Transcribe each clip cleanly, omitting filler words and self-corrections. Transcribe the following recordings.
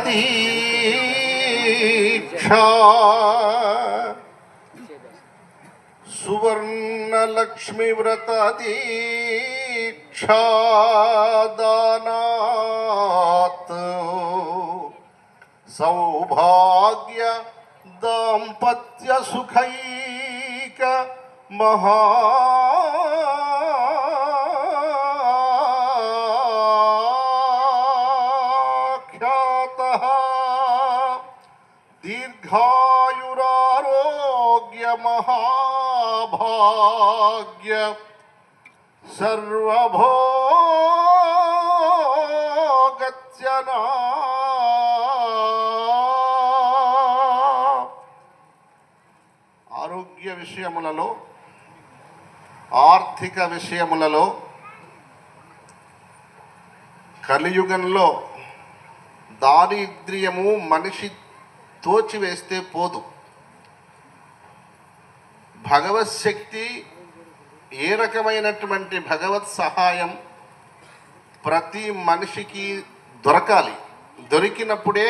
దీక్షా సువర్ణలక్ష్మి వ్రత దీక్షా దానాత్ సౌభాగ్య దాంపత్య సుఖైక మహా దీర్ఘాయురారోగ్య మహాభాగ్య సర్వభోగత్యనా ఆరోగ్య విషయములలో ఆర్థిక విషయములలో కలియుగంలో దారిద్ర్యము మనిషి తోచివేస్తే పోదు. భగవత్ శక్తి, ఏ రకమైనటువంటి భగవత్ సహాయం ప్రతి మనిషికి దొరకాలి. దొరికినప్పుడే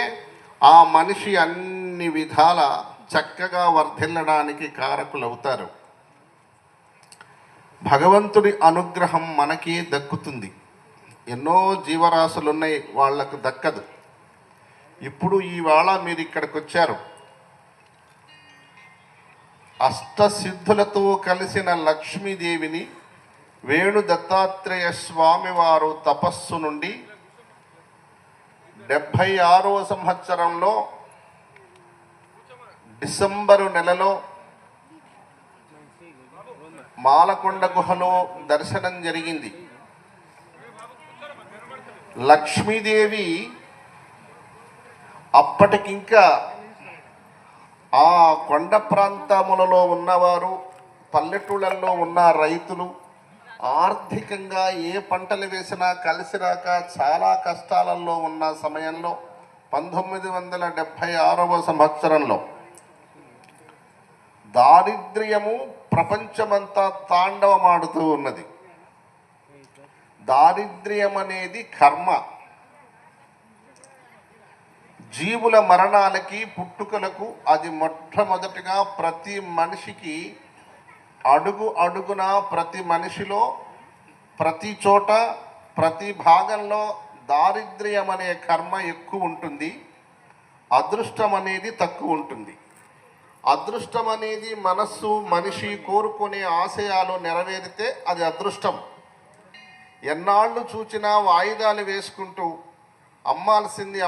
ఆ మనిషి అన్ని విధాల చక్కగా వర్ధిల్లడానికి కారకులవుతారు. భగవంతుడి అనుగ్రహం మనకి దక్కుతుంది. ఎన్నో జీవరాశులున్నాయి, వాళ్లకు దక్కదు. ఇప్పుడు ఈవేళ మీరు ఇక్కడికి వచ్చారు. అష్టసిద్ధులతో కలిసిన లక్ష్మీదేవిని వేణు దత్తాత్రేయ స్వామి వారు తపస్సు నుండి 76వ సంవత్సరంలో డిసెంబరు నెలలో మాలకొండ గుహలో దర్శనం జరిగింది. లక్ష్మీదేవి అప్పటికింకా ఆ కొండ ప్రాంతములలో ఉన్నవారు, పల్లెటూళ్ళల్లో ఉన్న రైతులు ఆర్థికంగా ఏ పంటలు వేసినా కలిసి రాక చాలా కష్టాలలో ఉన్న సమయంలో 1976వ సంవత్సరంలో దారిద్ర్యము ప్రపంచమంతా తాండవమాడుతూ ఉన్నది. దారిద్ర్యం అనేది కర్మ. జీవుల మరణాలకి, పుట్టుకలకు అది మొట్టమొదటిగా ప్రతి మనిషికి అడుగు అడుగున, ప్రతి మనిషిలో, ప్రతి చోట, ప్రతి భాగంలో దారిద్ర్యం అనే కర్మ ఎక్కువ ఉంటుంది. అదృష్టం అనేది తక్కువ ఉంటుంది. అదృష్టం అనేది మనస్సు, మనిషి కోరుకునే ఆశయాలు నెరవేరితే అది అదృష్టం. ఎన్నాళ్ళు చూచినా వాయిదాలు వేసుకుంటూ అమ్మాల్సింది